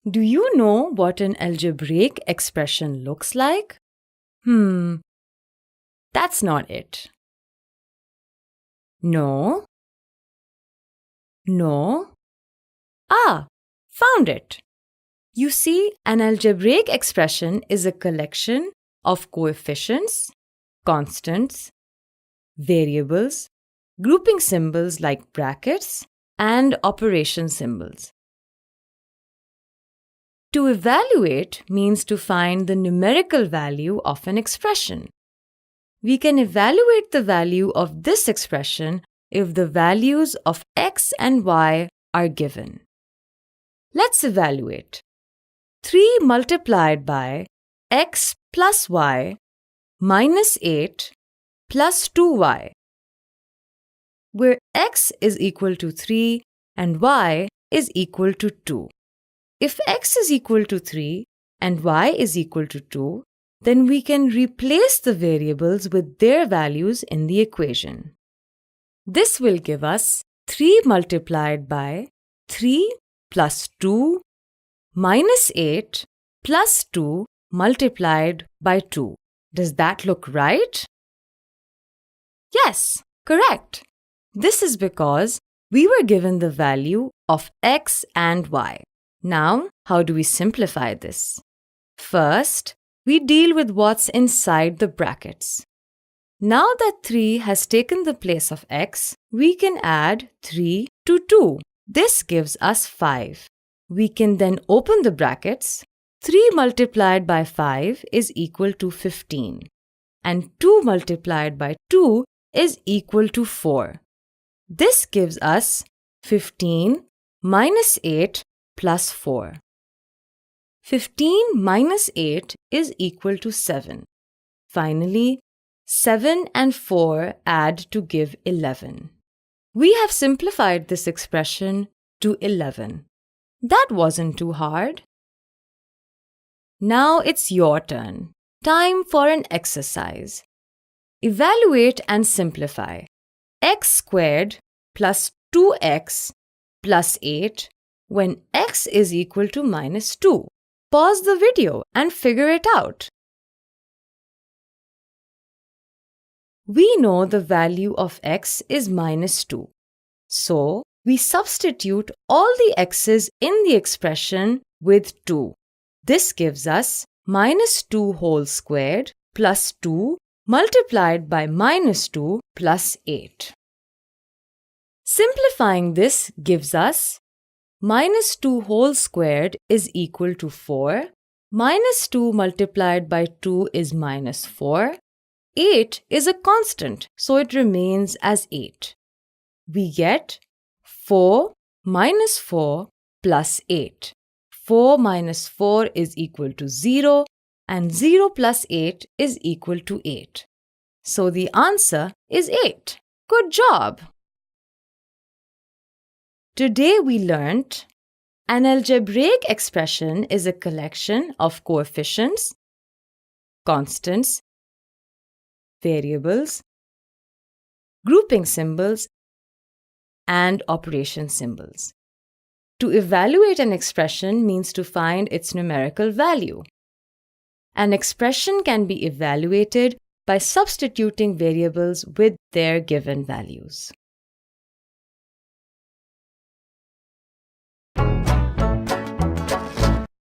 Do you know what an algebraic expression looks like? That's not it. No. Found it. You see, an algebraic expression is a collection of coefficients, constants, variables, grouping symbols like brackets, and operation symbols. To evaluate means to find the numerical value of an expression. We can evaluate the value of this expression if the values of x and y are given. Let's evaluate. 3 multiplied by x plus y minus 8 plus 2y, where x is equal to 3 and y is equal to 2. If x is equal to 3 and y is equal to 2, then we can replace the variables with their values in the equation. This will give us 3 multiplied by 3 plus 2 minus 8 plus 2 multiplied by 2. Does that look right? Yes, correct. This is because we were given the value of x and y. Now, how do we simplify this? First, we deal with what's inside the brackets. Now that 3 has taken the place of x, we can add 3 to 2. This gives us 5. We can then open the brackets. 3 multiplied by 5 is equal to 15. And 2 multiplied by 2 is equal to 4. This gives us 15 minus 8 plus 4. 15 minus 8 is equal to 7. Finally, 7 and 4 add to give 11. We have simplified this expression to 11. That wasn't too hard. Now it's your turn. Time for an exercise. Evaluate and simplify. X squared plus 2x plus 8 when x is equal to minus 2. Pause the video and figure it out. We know the value of x is minus 2. So, we substitute all the x's in the expression with 2. This gives us minus 2 whole squared plus 2 multiplied by minus 2 plus 8. Simplifying this gives us minus 2 whole squared is equal to 4. Minus 2 multiplied by 2 is minus 4. 8 is a constant, so it remains as 8. We get 4 minus 4 plus 8. 4 minus 4 is equal to 0 and 0 plus 8 is equal to 8. So the answer is 8. Good job! Today we learnt an algebraic expression is a collection of coefficients, constants, variables, grouping symbols, and operation symbols. To evaluate an expression means to find its numerical value. An expression can be evaluated by substituting variables with their given values.